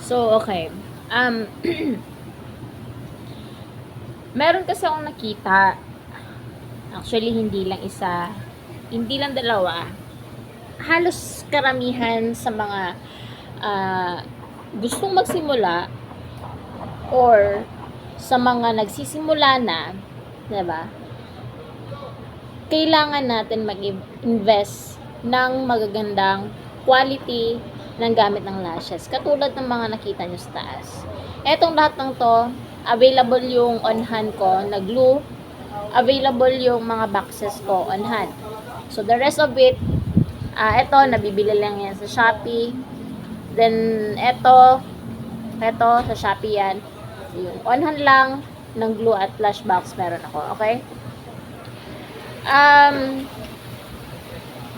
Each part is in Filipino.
So, okay. Um, Meron kasi akong nakita, actually hindi lang isa, hindi lang dalawa, halos karamihan sa mga ah, gustong magsimula or sa mga nagsisimula na, 'di ba? Kailangan natin mag-invest ng magagandang quality ng gamit ng lashes. Katulad ng mga nakita nyo sa taas. Etong lahat ng to, available yung on hand ko na glue, available yung mga boxes ko on hand. So the rest of it, ito, nabibili lang yan sa Shopee. Then, ito, sa Shopee yan. Yung on hand lang ng glue at flash box meron ako, okay?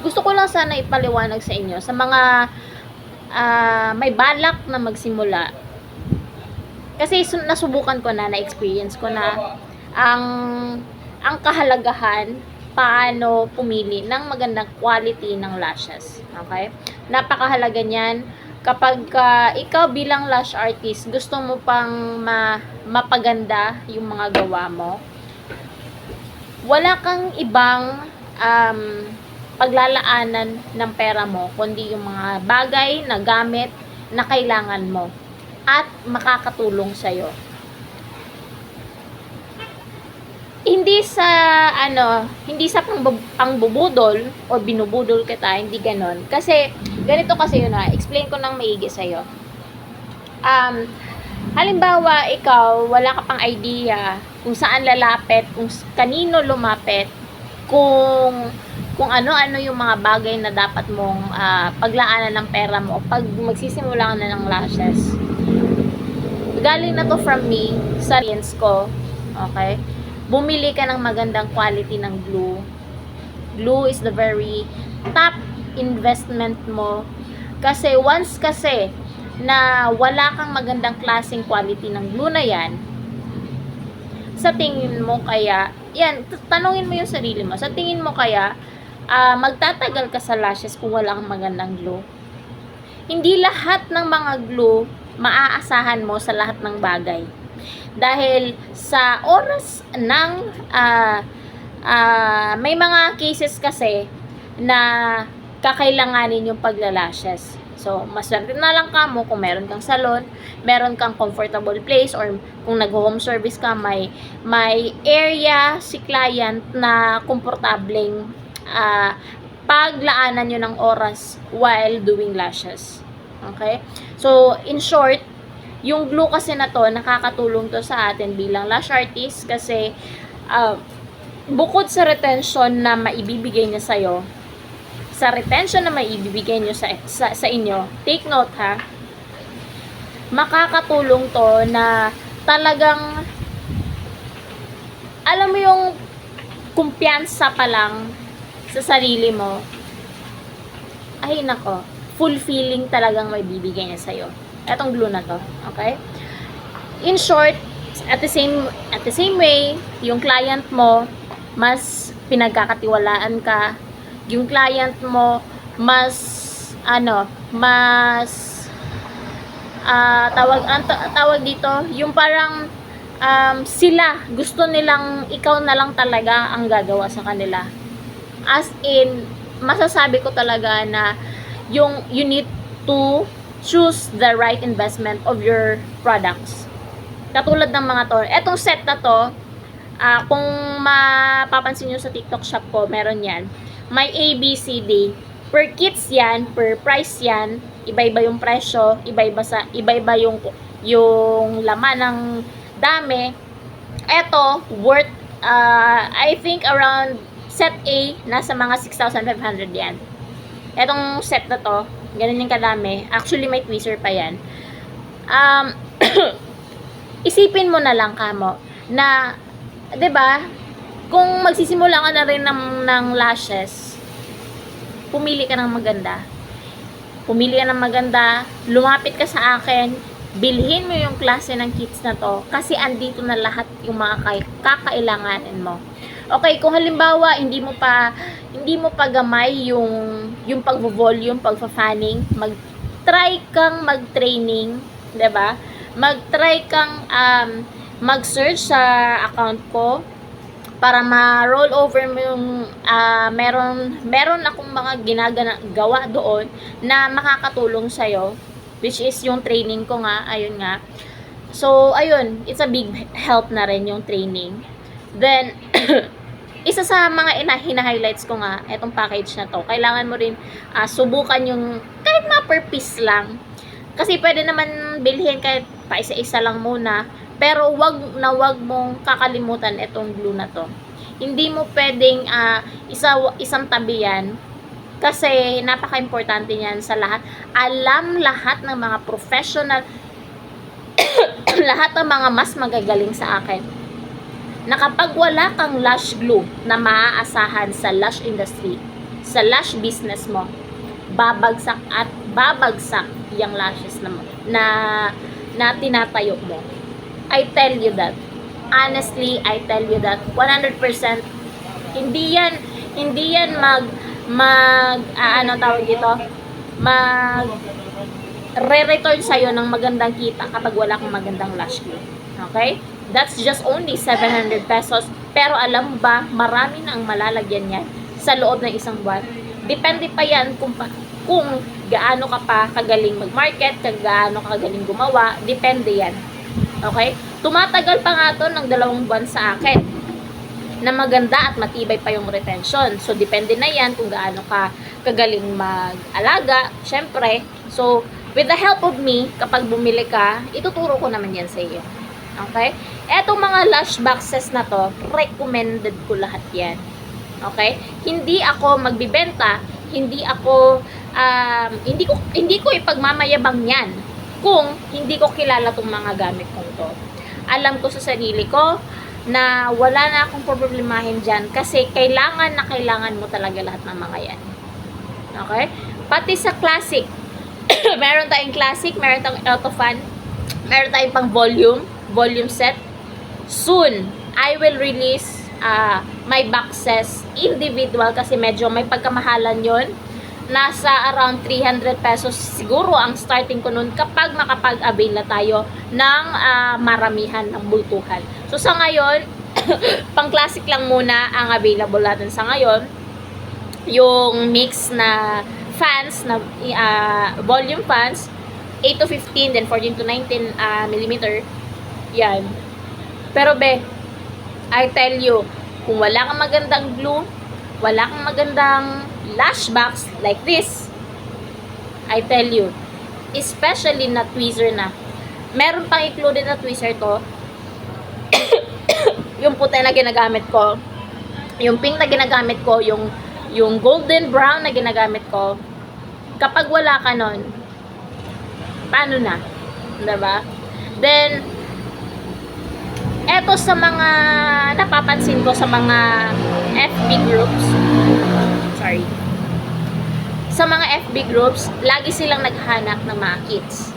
Gusto ko lang sana ipaliwanag sa inyo sa mga may balak na magsimula, kasi nasubukan ko na-experience ko na ang kahalagahan paano pumili ng magandang quality ng lashes. Okay? Napakahalaga niyan kapag ikaw bilang lash artist gusto mo pang mapaganda yung mga gawa mo. Wala kang ibang paglalaanan ng pera mo kundi yung mga bagay na gamit na kailangan mo at makakatulong sa'yo. Hindi sa pangbubudol o binubudol kita, hindi ganon. Kasi ganito kasi yun explain ko nang maigi sa'yo. Halimbawa, ikaw, wala ka pang idea kung saan lalapit, kung kanino lumapit, kung ano-ano yung mga bagay na dapat mong paglaanan ng pera mo pag magsisimula ka na ng lashes. Galing na to from me, sa experience ko. Okay? Bumili ka ng magandang quality ng glue. Glue is the very top investment mo. Kasi once na wala kang magandang klaseng quality ng glue na yan, sa tingin mo kaya, yan, tanungin mo yung sarili mo, sa tingin mo kaya, magtatagal ka sa lashes kung wala kang magandang glue? Hindi lahat ng mga glue maaasahan mo sa lahat ng bagay. Dahil sa oras ng may mga cases kasi na kakailanganin yung paglalashes. So, maswerte na lang ka mo kung meron kang salon, meron kang comfortable place, or kung nag-home service ka, may area si client na komportableng paglaanan nyo ng oras while doing lashes. Okay? So, in short, yung glue kasi na to, nakakatulong to sa atin bilang lash artist kasi bukod sa retention na maibibigay niya sa'yo, sa retention na maibibigay niyo sa inyo, take note ha, makakatulong to na talagang, alam mo yung kumpiyansa pa lang sa sarili mo, ay nako, fulfilling talagang may bibigay niya sa'yo. Etong glue na to, okay? In short, at the same way, yung client mo, mas pinagkakatiwalaan ka, yung client mo, tawag dito, yung parang sila, gusto nilang ikaw na lang talaga ang gagawa sa kanila. As in, masasabi ko talaga na you need to choose the right investment of your products. Katulad ng mga to, etong set na to, kung mapapansin nyo sa TikTok shop ko, meron yan. May A, B, C, D. Per kits yan, per price yan. Iba-iba yung presyo, iba-iba yung laman ng dami. Eto, worth, I think around set A, nasa mga 6,500 yan. Etong set na to, ganun yung kadami. Actually, may tweezer pa yan. Isipin mo na lang kamo na, 'di ba? Kung magsisimula ka na rin ng lashes, pumili ka ng maganda. Pumili ka ng maganda, lumapit ka sa akin, bilhin mo yung klase ng kits na to kasi andito na lahat yung mga kakailanganin mo. Okay, kung halimbawa hindi mo pa gamay yung pagvo-volume, pagfa-fanning, try kang mag-training 'Di ba? Mag-try kang mag-search sa account ko para ma-roll over mo yung meron akong mga ginagawa doon na makakatulong sa'yo, which is yung training ko nga, ayun nga. So, ayun, it's a big help na rin yung training. Then, isa sa mga hina-highlights ko nga, etong package na to, kailangan mo rin subukan yung kahit mga per piece lang. Kasi pwede naman bilhin kahit pa isa-isa lang muna, pero wag mong kakalimutan itong glue na to. Hindi mo pwedeng isang tabi yan, kasi napaka-importante niyan sa lahat. Alam lahat ng mga professional, lahat ng mga mas magagaling sa akin, na kapag wala kang lash glue na maaasahan sa lash industry, sa lash business mo, babagsak at babagsak yung lashes na tinatayo mo. I tell you that. Honestly, I tell you that 100%. Hindi yan re-return sa'yo ng magandang kita kapag wala kang magandang lash glue. Okay? That's just only 700 pesos. Pero alam mo ba, marami na ang malalagyan yan sa loob ng isang buwan. Depende pa yan kung gaano ka pa kagaling mag-market, gaano ka kagaling gumawa. Depende yan. Okay? Tumatagal pa nga to ng 2 buwan sa akin na maganda at matibay pa yung retention. So, depende na yan kung gaano ka kagaling mag-alaga. Syempre, so, with the help of me, kapag bumili ka, ituturo ko naman yan sa iyo. Okay? Etong mga lash boxes na to, recommended ko lahat yan. Okay? Hindi ako magbibenta, hindi ko ipagmamayabang yan kung hindi ko kilala tong mga gamit kong to. Alam ko sa sarili ko na wala na akong problemahin dyan kasi kailangan mo talaga lahat ng mga yan. Okay? Pati sa classic, meron tayong classic, meron tayong Eltofan, meron tayong pang volume set. Soon, I will release my boxes individual kasi medyo may pagkamahalan yon. Nasa around 300 pesos siguro ang starting ko nun kapag makapag-avail na tayo ng maramihan ng bultuhan. So sa ngayon, pang classic lang muna ang available natin sa ngayon. Yung mix na fans, na volume fans, 8 to 15, then 14 to 19 millimeter. Yan. Pero I tell you, kung wala kang magandang glue, wala kang magandang lash box like this, I tell you, especially na tweezer na. Meron pang included na tweezer to. Yung puti na ginagamit ko, yung pink na ginagamit ko, yung golden brown na ginagamit ko. Kapag wala ka nun, paano na? Diba? Then, eto sa mga napapansin ko sa mga FB groups, sa mga FB groups, lagi silang naghahanap ng mga kits.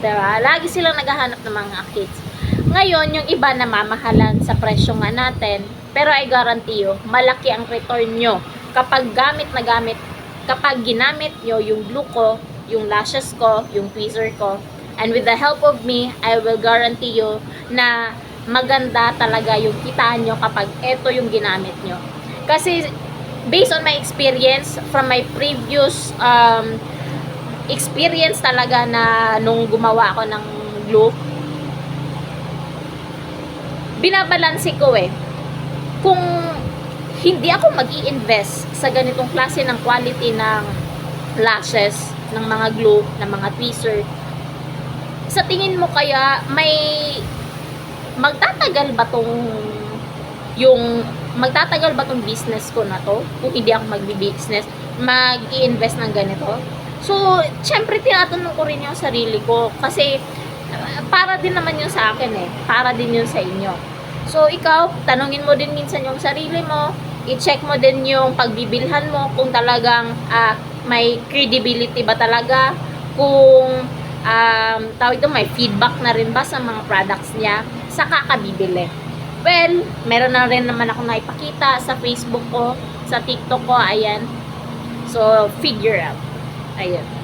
Diba? Lagi silang naghahanap ng mga kits. Ngayon, yung iba namamahalan sa presyo nga natin, pero I guarantee you, malaki ang return nyo kapag kapag ginamit nyo yung glue ko, yung lashes ko, yung tweezer ko, and with the help of me, I will guarantee you na maganda talaga yung kita nyo kapag ito yung ginamit nyo. Kasi, based on my experience, from my previous experience talaga na nung gumawa ako ng glue, binabalanse ko kung hindi ako mag-i-invest sa ganitong klase ng quality ng lashes, ng mga glue, ng mga tweezer, sa tingin mo kaya may magtatagal ba tong business ko na to kung hindi ako magbi-business, mag-i-invest ng ganito? So, syempre tinatanong ko rin yung sarili ko kasi para din naman yun sa akin para din yun sa inyo. So, ikaw, tanungin mo din minsan yung sarili mo, i-check mo din yung pagbibilhan mo kung talagang may credibility ba talaga, kung may feedback na rin ba sa mga products niya, saka ka bibili. Well, meron na rin naman ako naipakita sa Facebook ko, sa TikTok ko, ayan. So, figure out. Ayan.